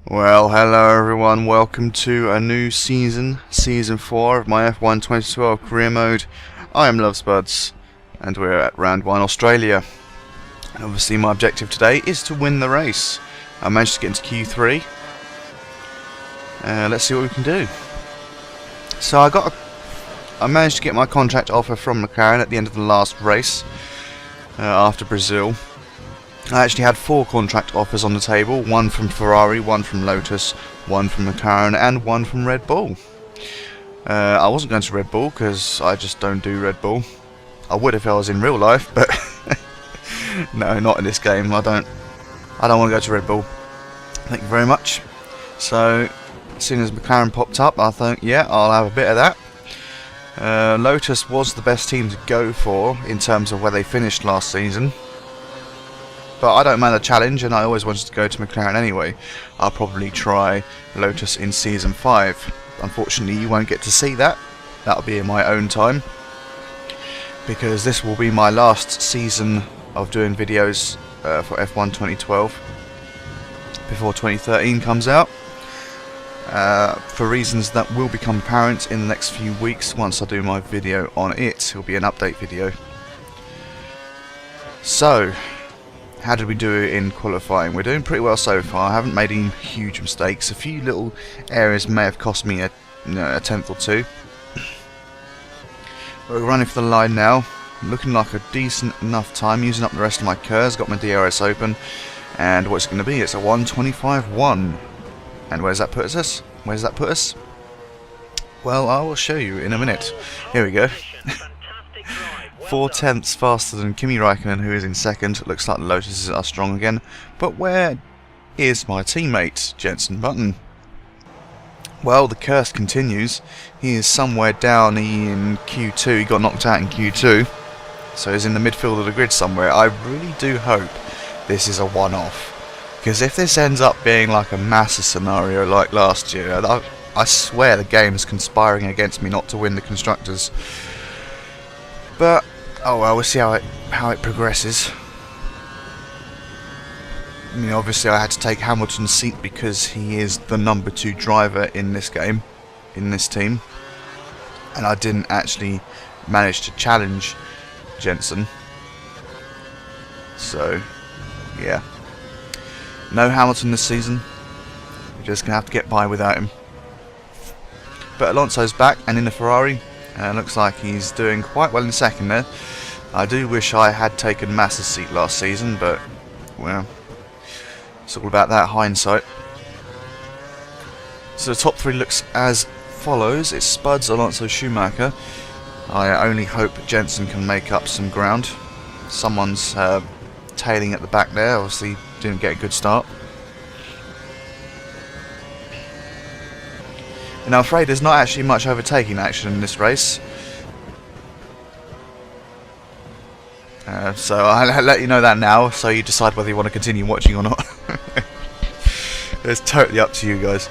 Well, hello everyone, welcome to a new season, Season 4 of my F1 2012 career mode. I am LovesBuds, and we're at Round 1 Australia. And obviously my objective today is to win the race. I managed to get into Q3. Let's see what we can do. So I managed to get my contract offer from McLaren at the end of the last race, after Brazil. I actually had 4 contract offers on the table, one from Ferrari, one from Lotus, one from McLaren and one from Red Bull. I wasn't going to Red Bull because I just don't do Red Bull. I would if I was in real life, but no, not in this game. I don't want to go to Red Bull. Thank you very much. So as soon as McLaren popped up, I thought, yeah, I'll have a bit of that. Lotus was the best team to go for in terms of where they finished last season. But I don't mind a challenge, and I always wanted to go to McLaren anyway. I'll probably try Lotus in Season 5. Unfortunately, you won't get to see that. That'll be in my own time, because this will be my last season of doing videos for F1 2012 before 2013 comes out. For reasons that will become apparent in the next few weeks once I do my video on it. It'll be an update video. So, how did we do in qualifying? We're doing pretty well so far. I haven't made any huge mistakes. A few little areas may have cost me a tenth or two. But we're running for the line now. Looking like a decent enough time. Using up the rest of my curves. Got my DRS open. And what's it going to be? It's a 1:25.1. And where's that put us? Where's that put us? Well, I will show you in a minute. Here we go. 4/10 faster than Kimi Raikkonen, who is in second. Looks like the Lotuses are strong again. But where is my teammate, Jenson Button? Well, the curse continues. He is somewhere down in Q2. He got knocked out in Q2. So he's in the midfield of the grid somewhere. I really do hope this is a one-off. Because if this ends up being like a massive scenario like last year, I swear the game is conspiring against me not to win the Constructors. But oh well, we'll see how it progresses. I mean, obviously I had to take Hamilton's seat because he is the number 2 driver in this game, in this team, and I didn't actually manage to challenge Jenson. So yeah, no Hamilton this season. We're just gonna have to get by without him. But Alonso's back and in the Ferrari. Looks like he's doing quite well in second there. I do wish I had taken Massa's seat last season, but, well, it's all about that hindsight. So the top 3 looks as follows. It's Spuds, Alonso, Schumacher. I only hope Jenson can make up some ground. Someone's tailing at the back there, obviously didn't get a good start. And I'm afraid there's not actually much overtaking action in this race. So I'll let you know that now, so you decide whether you want to continue watching or not. It's totally up to you guys.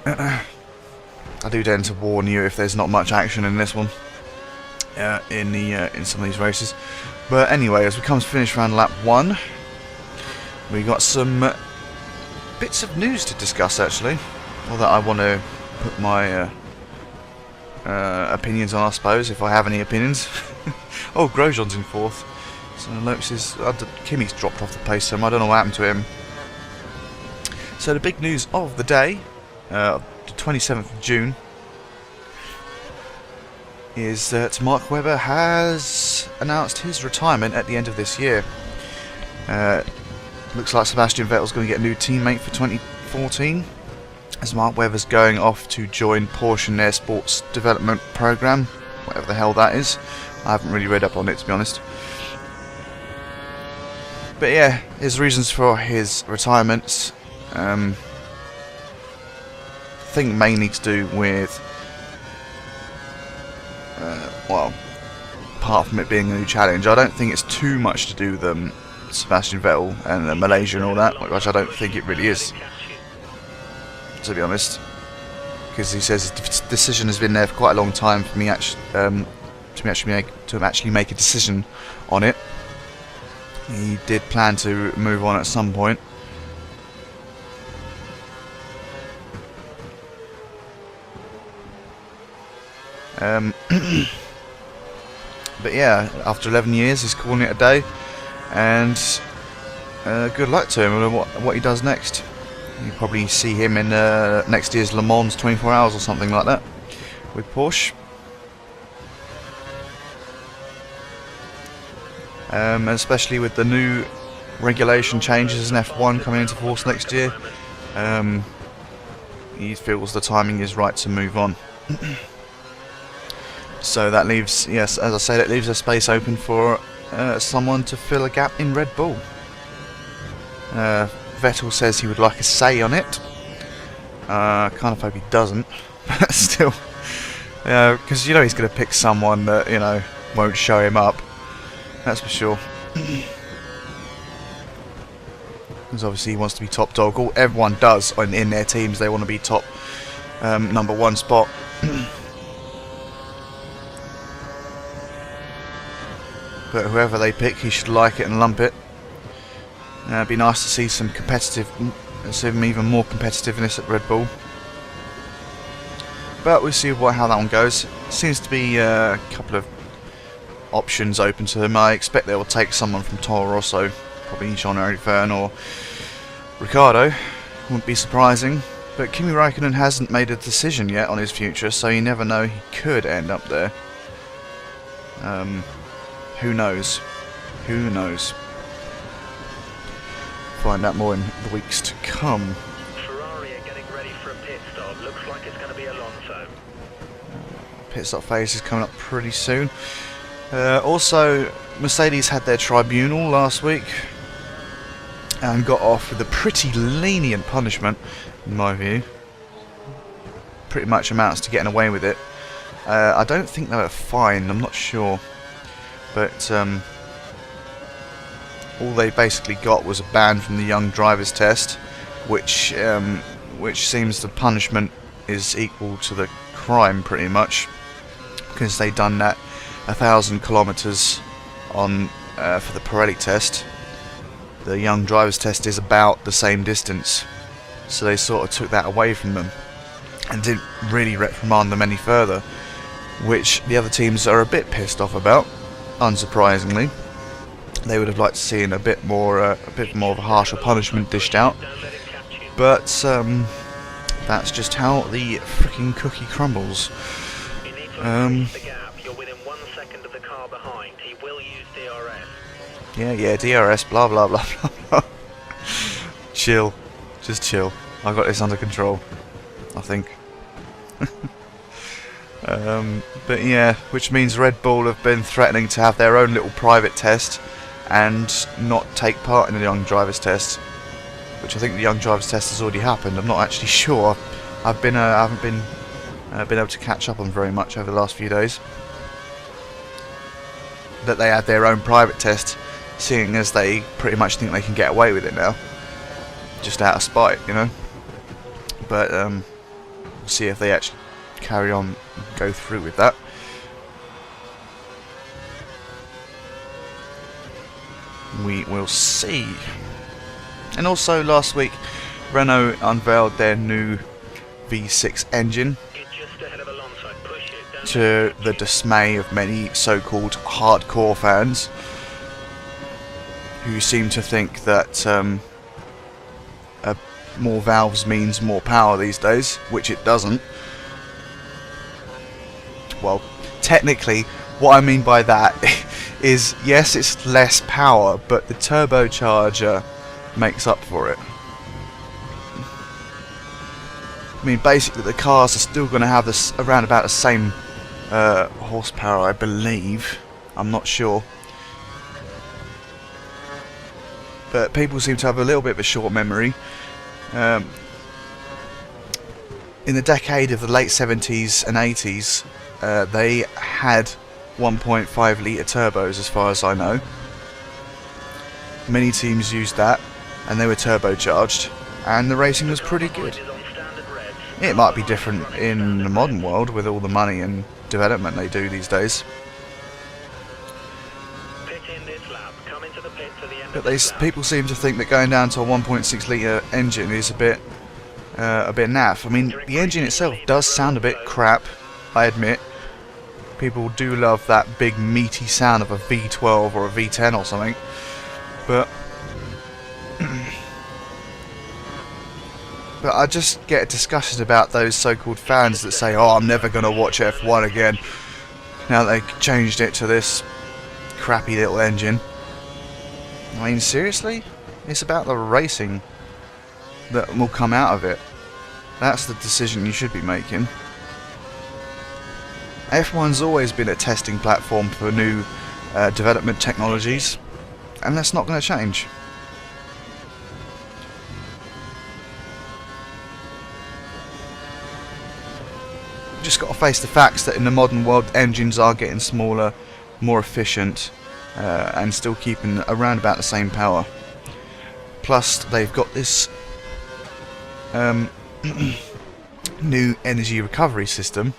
I do tend to warn you if there's not much action in this one, in some of these races. But anyway, as we come to finish around lap 1, we got some bits of news to discuss actually, or that I want to put my opinions on, I suppose, if I have any opinions. Oh, Grosjean's in 4th. So Lotus Kimi's dropped off the pace, so I don't know what happened to him. So the big news of the day, the 27th of June, is that Mark Webber has announced his retirement at the end of this year. Looks like Sebastian Vettel's going to get a new teammate for 2014. As Mark Webber's going off to join Porsche in their sports development program, whatever the hell that is. I haven't really read up on it, to be honest. But yeah, his reasons for his retirement, I think mainly to do with, well, apart from it being a new challenge, I don't think it's too much to do with Sebastian Vettel and Malaysia and all that, which I don't think it really is, to be honest, because he says his decision has been there for quite a long time for me to actually make a decision on it. He did plan to move on at some point, Um, but yeah, after 11 years, he's calling it a day, and good luck to him and what he does next. You'll probably see him in next year's Le Mans 24 Hours or something like that with Porsche. Especially with the new regulation changes in F1 coming into force next year, he feels the timing is right to move on. So that leaves, yes, as I said, it leaves a space open for someone to fill a gap in Red Bull. Vettel says he would like a say on it. I kind of hope he doesn't, but still, because you know he's going to pick someone that, you know, won't show him up. That's for sure. Because obviously he wants to be top dog. Everyone does in their teams. They want to be top #1 spot. But whoever they pick, he should like it and lump it. It'd be nice to see some even more competitiveness at Red Bull. But we'll see how that one goes. Seems to be a couple of options open to them. I expect they will take someone from Toro Rosso, probably Jean-Eric Vergne or Ricciardo. Wouldn't be surprising. But Kimi Räikkönen hasn't made a decision yet on his future, so you never know, he could end up there. Who knows? Who knows? Find out more in the weeks to come. Ferrari are getting ready for a pit stop. Looks like it's going to be Alonso. Pit stop phase is coming up pretty soon. Also, Mercedes had their tribunal last week and got off with a pretty lenient punishment, in my view. Pretty much amounts to getting away with it. I don't think they were fined, I'm not sure. But all they basically got was a ban from the young drivers test, which seems the punishment is equal to the crime pretty much, because they done that 1,000 kilometers on for the Pirelli test. The young drivers test is about the same distance, so they sort of took that away from them and didn't really reprimand them any further, which the other teams are a bit pissed off about. Unsurprisingly, they would have liked to see a bit more of a harsher punishment dished out, but that's just how the freaking cookie crumbles. You're within 1 second of the car behind. He will use DRS. Yeah, DRS, blah blah blah blah. Chill, just chill. I got this under control, I think. But yeah, which means Red Bull have been threatening to have their own little private test and not take part in the young drivers test, which I think the young drivers test has already happened. I'm not actually sure. I haven't been able to catch up on very much over the last few days. That they had their own private test, seeing as they pretty much think they can get away with it now, just out of spite, you know. But we'll see if they actually carry on, go through with that. We will see. And also last week, Renault unveiled their new V6 engine, to the dismay of many so-called hardcore fans, who seem to think that more valves means more power these days, which it doesn't. Well, technically, what I mean by that is, yes, it's less power, but the turbocharger makes up for it. I mean, basically, the cars are still going to have this around about the same horsepower, I believe. I'm not sure. But people seem to have a little bit of a short memory. In the decade of the late 70s and 80s, they had 1.5 litre turbos, as far as I know. Many teams used that, and they were turbocharged, and the racing was pretty good. It might be different in the modern world with all the money and development they do these days. But people seem to think that going down to a 1.6 litre engine is a bit naff. I mean, the engine itself does sound a bit crap, I admit, People do love that big meaty sound of a V12 or a V10 or something, but but I just get disgusted about those so-called fans that say, "Oh, I'm never going to watch F1 again." Now they changed it to this crappy little engine. I mean, seriously? It's about the racing that will come out of it. That's the decision you should be making. F1's always been a testing platform for new development technologies, and that's not going to change. You've just got to face the facts that in the modern world engines are getting smaller, more efficient, and still keeping around about the same power. Plus they've got this new energy recovery system,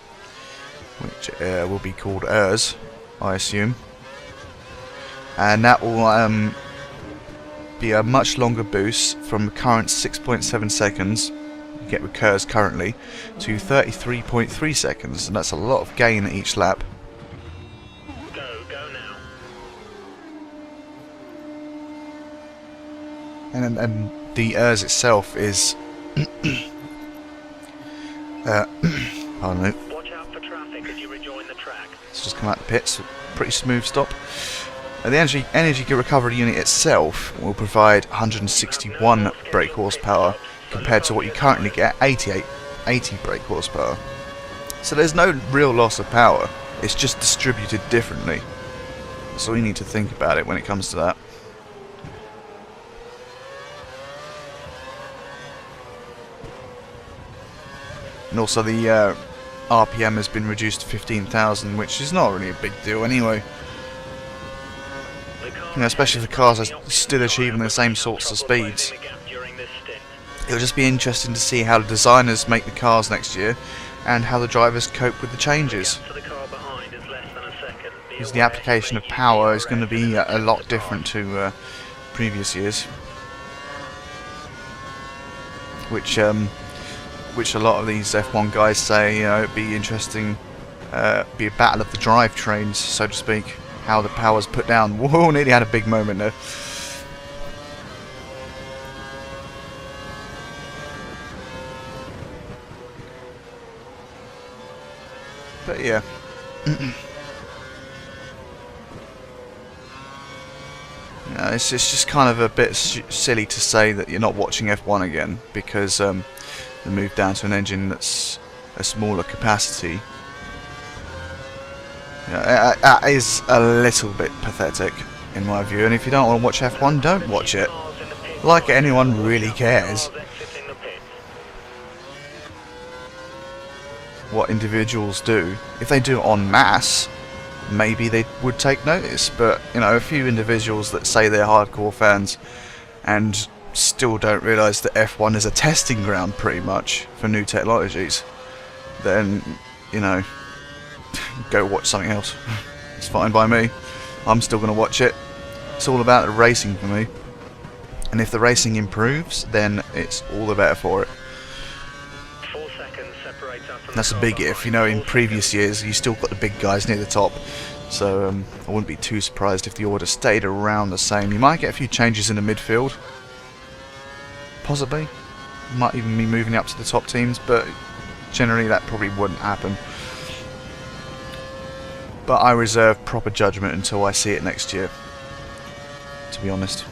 which will be called ERS, I assume, and that will be a much longer boost from the current 6.7 seconds you get with KERS currently to 33.3 seconds, and that's a lot of gain at each lap. Go now. And the ERS itself is pardon me. Watch out for traffic as you rejoin the track. Let's just come out the pits. Pretty smooth stop. The energy recovery unit itself will provide 161 brake horsepower compared to what you currently get, 80 brake horsepower. So there's no real loss of power. It's just distributed differently. So we need to think about it when it comes to that. And also the RPM has been reduced to 15,000, which is not really a big deal anyway. You know, especially if the cars are still achieving the same sorts of speeds. It'll just be interesting to see how the designers make the cars next year and how the drivers cope with the changes. Because the application of power is going to be a lot different to previous years. Which a lot of these F1 guys say, you know, it'd be interesting, be a battle of the drivetrains, so to speak, how the power's put down. Whoa, nearly had a big moment there. But yeah. It's just kind of a bit silly to say that you're not watching F1 again because they moved down to an engine that's a smaller capacity. That is a little bit pathetic in my view, and if you don't want to watch F1, don't watch it. Like anyone really cares. What individuals do. If they do it en masse, maybe they would take notice, but you know, a few individuals that say they're hardcore fans and still don't realise that F1 is a testing ground pretty much for new technologies, then, you know, go watch something else. It's fine by me. I'm still going to watch it. It's all about the racing for me, and if the racing improves, then it's all the better for it. That's a big if. You know, in previous years you still got the big guys near the top, so I wouldn't be too surprised if the order stayed around the same. You might get a few changes in the midfield, possibly. Might even be moving up to the top teams, but generally that probably wouldn't happen. But I reserve proper judgment until I see it next year, to be honest.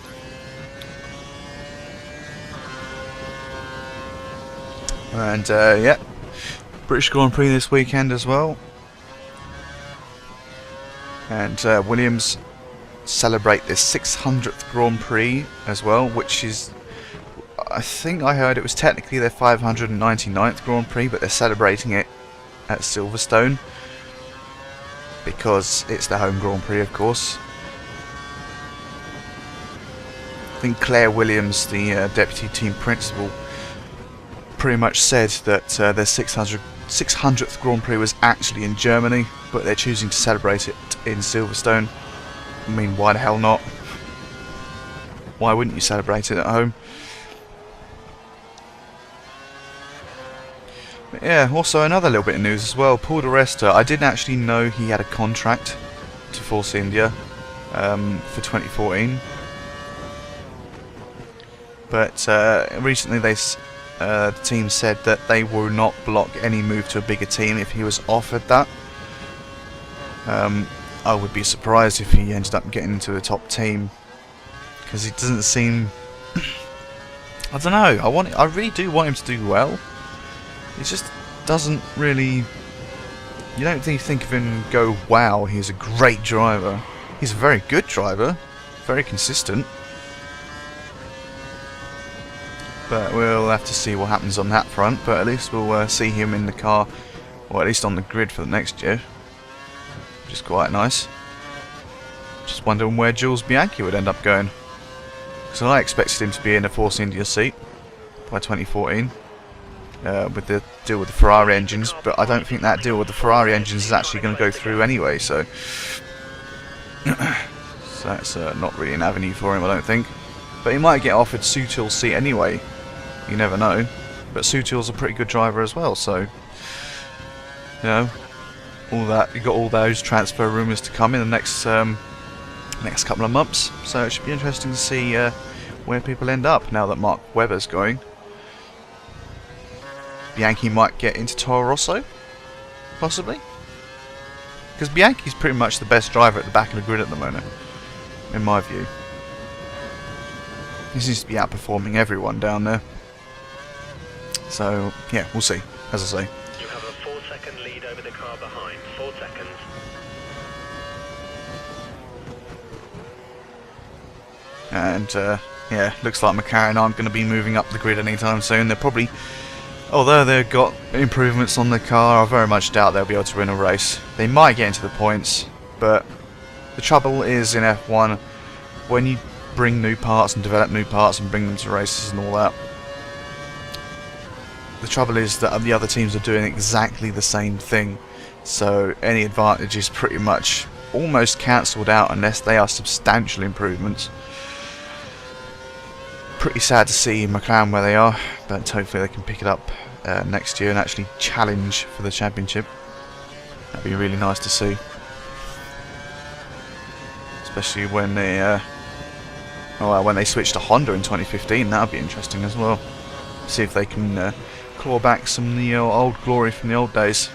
And yeah, British Grand Prix this weekend as well. And Williams celebrate their 600th Grand Prix as well, which is, I think I heard it was technically their 599th Grand Prix, but they're celebrating it at Silverstone because it's the home Grand Prix, of course. I think Claire Williams, the deputy team principal, pretty much said that their 600th Grand Prix was actually in Germany, but they're choosing to celebrate it in Silverstone. I mean, why the hell not? Why wouldn't you celebrate it at home? But yeah, also another little bit of news as well. Paul di Resta, I didn't actually know he had a contract to Force India for 2014. But recently the team said that they will not block any move to a bigger team if he was offered that. I would be surprised if he ended up getting into the top team, because he doesn't seem... I don't know, I really do want him to do well. He just doesn't really... You don't think of him and go, wow, he's a great driver. He's a very good driver, very consistent. But we'll have to see what happens on that front. But at least we'll see him in the car, or at least on the grid for the next year, which is quite nice. Just wondering where Jules Bianchi would end up going, because I expected him to be in a Force India seat by 2014 with the deal with the Ferrari engines, but I don't think that deal with the Ferrari engines is actually going to go through anyway, so that's not really an avenue for him, I don't think. But he might get offered Sutil's seat anyway, you never know. But Sutil's a pretty good driver as well, so you know, you got all those transfer rumours to come in the next couple of months, so it should be interesting to see where people end up now that Mark Webber's going. Bianchi might get into Toro Rosso, possibly, because Bianchi's pretty much the best driver at the back of the grid at the moment, in my view. He seems to be outperforming everyone down there. So yeah, we'll see, as I say. You have a 4-second lead over the car behind. 4 seconds. And yeah, looks like McLaren aren't going to be moving up the grid anytime soon. They're probably, although they've got improvements on the car, I very much doubt they'll be able to win a race. They might get into the points, but the trouble is in F1, when you bring new parts and develop new parts and bring them to races and all that, the trouble is that the other teams are doing exactly the same thing, so any advantage is pretty much almost cancelled out unless they are substantial improvements. Pretty sad to see McLaren where they are, but hopefully they can pick it up next year and actually challenge for the championship. That'd be really nice to see, especially when they when they switch to Honda in 2015. That would be interesting as well. See if they can claw back some of the old glory from the old days.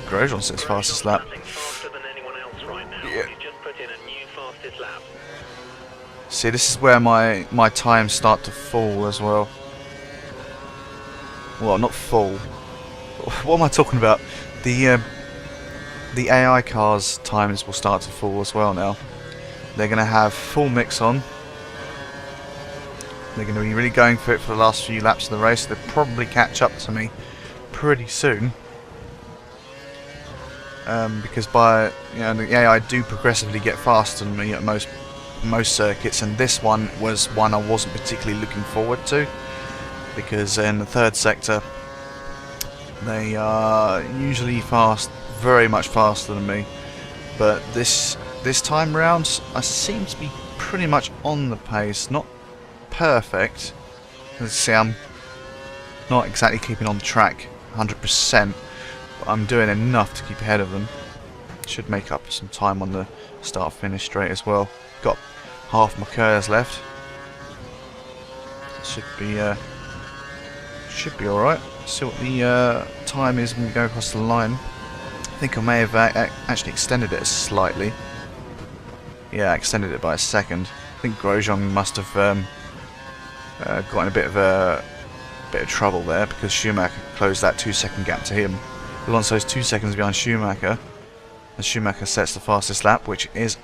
Grosjean sits fastest lap. Yeah. See, this is where my times start to fall as well. Well, not fall. What am I talking about? The AI cars' times will start to fall as well now. They're going to have full mix on. They're going to be really going for it for the last few laps of the race. They'll probably catch up to me pretty soon. Because the AI do progressively get faster than me at most circuits, and this one was one I wasn't particularly looking forward to, because in the third sector they are usually fast, very much faster than me, but this time round I seem to be pretty much on the pace. Not perfect, let's see, I'm not exactly keeping on track 100%, but I'm doing enough to keep ahead of them. Should make up some time on the start finish straight as well. Got half my cars left. Should be alright. See what the time is when we go across the line. I think I may have actually extended it slightly. Yeah, I extended it by a second. I think Grosjean must have got in a bit of trouble there, because Schumacher closed that 2-second gap to him. Alonso's 2 seconds behind Schumacher, and Schumacher sets the fastest lap, which is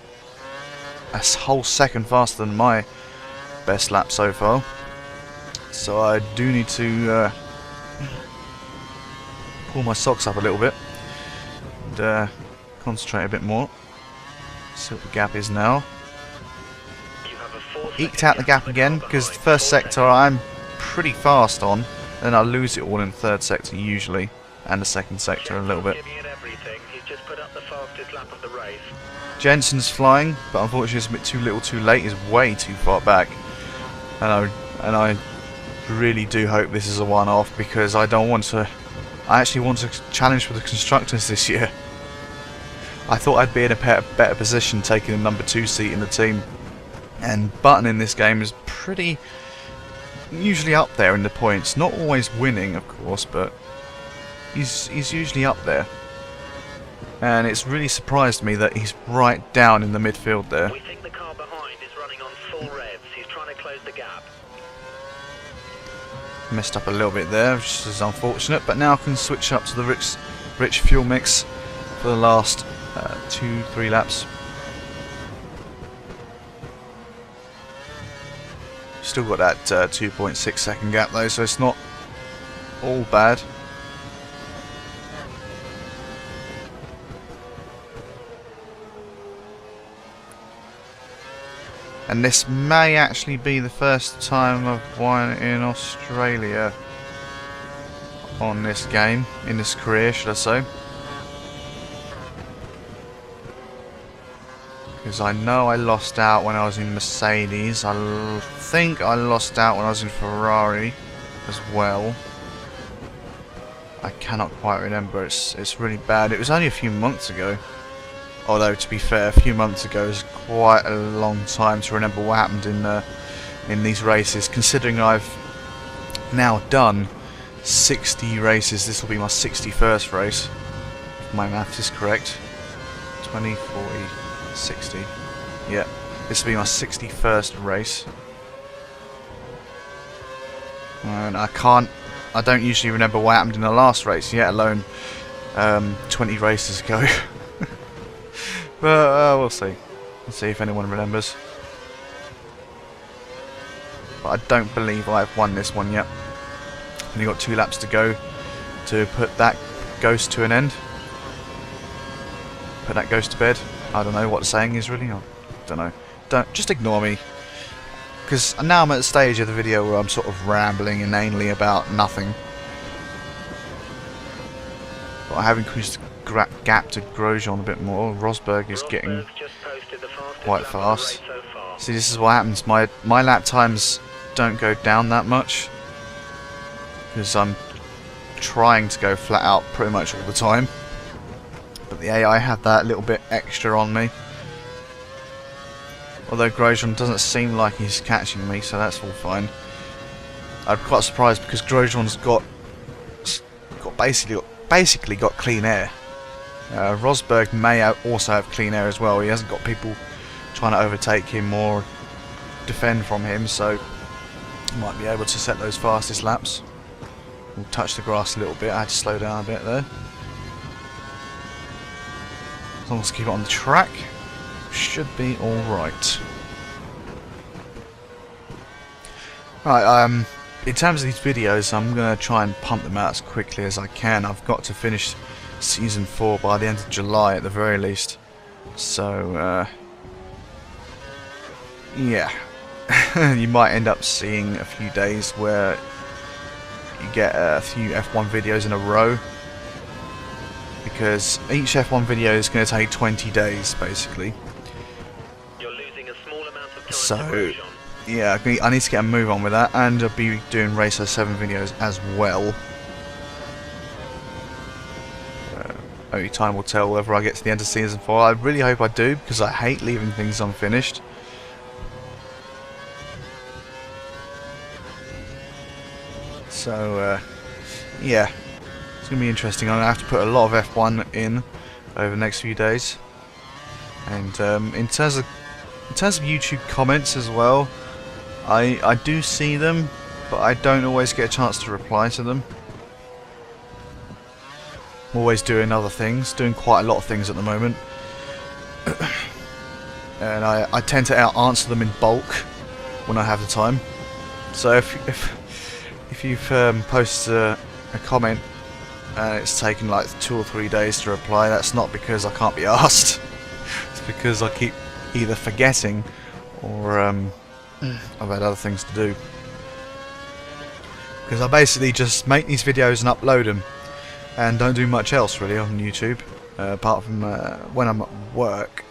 a whole second faster than my best lap so far. So I do need to pull my socks up a little bit and concentrate a bit more. See what the gap is now. Eked out the gap again, because the first sector I'm pretty fast on, then I lose it all in the third sector usually, and the second sector a little bit. He's just put up the fastest lap of the race. Jensen's flying, but unfortunately it's a bit too little too late. He's way too far back. And I really do hope this is a one-off, because I actually want to challenge for the constructors this year. I thought I'd be in a better position taking the number 2 seat in the team. And Button in this game is pretty usually up there in the points. Not always winning, of course, but he's usually up there. And it's really surprised me that he's right down in the midfield there. We think the car behind is running on full revs. He's trying to close the gap. Messed up a little bit there, which is unfortunate, but now I can switch up to the rich fuel mix for the last 2-3 laps. Still got that 2.6 second gap though, so it's not all bad. And this may actually be the first time I've won in Australia on this game, in this career, should I say. Because I know I lost out when I was in Mercedes. I think I lost out when I was in Ferrari as well. I cannot quite remember. It's really bad. It was only a few months ago. Although, to be fair, a few months ago is quite a long time to remember what happened in these races. Considering I've now done 60 races, this will be my 61st race, if my maths is correct. 20, 40, 60. Yeah, this will be my 61st race. And I don't usually remember what happened in the last race, yet alone 20 races ago. But we'll see. We'll see if anyone remembers. But I don't believe I've won this one yet. Only got 2 laps to go to put that ghost to an end. Put that ghost to bed. I don't know what the saying is really. I don't know. Just ignore me. Because now I'm at the stage of the video where I'm sort of rambling inanely about nothing. But I have increased the gap to Grosjean a bit more. Rosberg is getting quite fast. See, this is what happens. My lap times don't go down that much, because I'm trying to go flat out pretty much all the time. But the AI have that little bit extra on me. Although Grosjean doesn't seem like he's catching me, so that's all fine. I'm quite surprised because Grosjean's got basically got clean air. Rosberg may also have clean air as well. He hasn't got people trying to overtake him or defend from him, so he might be able to set those fastest laps. We'll touch the grass a little bit. I had to slow down a bit there. As long as I keep it on the track, should be alright. Right, in terms of these videos, I'm going to try and pump them out as quickly as I can. I've got to finish Season 4 by the end of July at the very least. So, yeah. You might end up seeing a few days where you get a few F1 videos in a row. Because each F1 video is going to take 20 days, basically. You're losing a small amount of time. So, yeah, I need to get a move on with that, and I'll be doing Racer 7 videos as well. Only time will tell whether I get to the end of Season 4. I really hope I do, because I hate leaving things unfinished. So, yeah, it's going to be interesting. I'm going to have to put a lot of F1 in over the next few days. And in terms of YouTube comments as well, I do see them, but I don't always get a chance to reply to them. I'm always doing other things, doing quite a lot of things at the moment. And I tend to answer them in bulk when I have the time. So if you've posted a comment and it's taken like 2 or 3 days to reply, that's not because I can't be asked. It's because I keep either forgetting or I've had other things to do. Because I basically just make these videos and upload them, and don't do much else really on YouTube, apart from when I'm at work.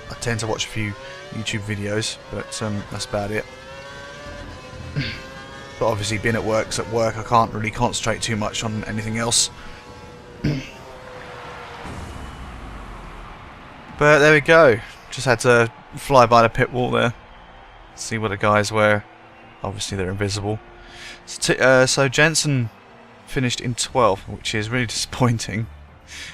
I tend to watch a few YouTube videos, but that's about it. But obviously being at work, I can't really concentrate too much on anything else. But there we go. Just had to fly by the pit wall there. See what the guys were. Obviously they're invisible. So Jensen finished in 12th, which is really disappointing.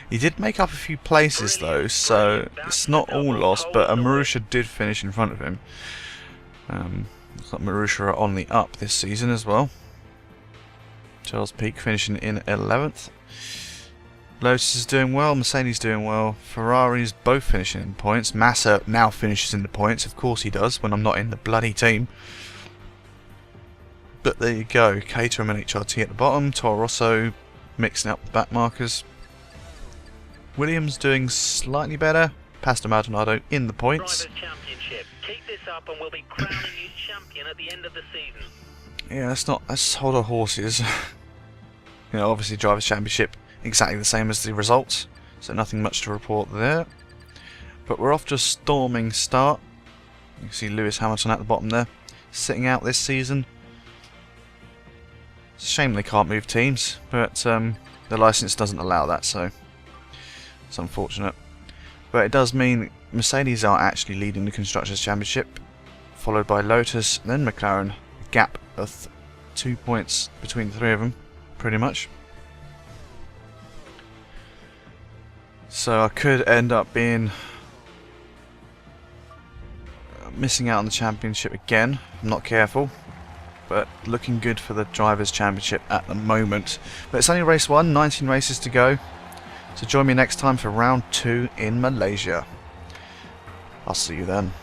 He did make up a few places though, so it's not all lost, but Marusha did finish in front of him. Looks like Marusha are on the up this season as well. Charles Peak finishing in 11th. Lotus is doing well, Mercedes doing well, Ferrari's both finishing in points. Massa now finishes in the points, of course he does, when I'm not in the bloody team. But there you go, Caterham and HRT at the bottom, Toro Rosso mixing up the back markers. Williams doing slightly better, Pastor Maldonado in the points. Drivers' Championship. Keep this up and we'll be crowning you champion at the end of the season. Yeah, let's hold our horses. You know, obviously Drivers' Championship exactly the same as the results, so nothing much to report there. But we're off to a storming start. You can see Lewis Hamilton at the bottom there, sitting out this season. It's a shame they can't move teams, but the license doesn't allow that, so it's unfortunate. But it does mean Mercedes are actually leading the Constructors' Championship, followed by Lotus, then McLaren. A gap of 2 points between the three of them, pretty much. So I could end up being missing out on the championship again. I'm not careful, but looking good for the Drivers' Championship at the moment. But it's only race 1, 19 races to go. So join me next time for round 2 in Malaysia. I'll see you then.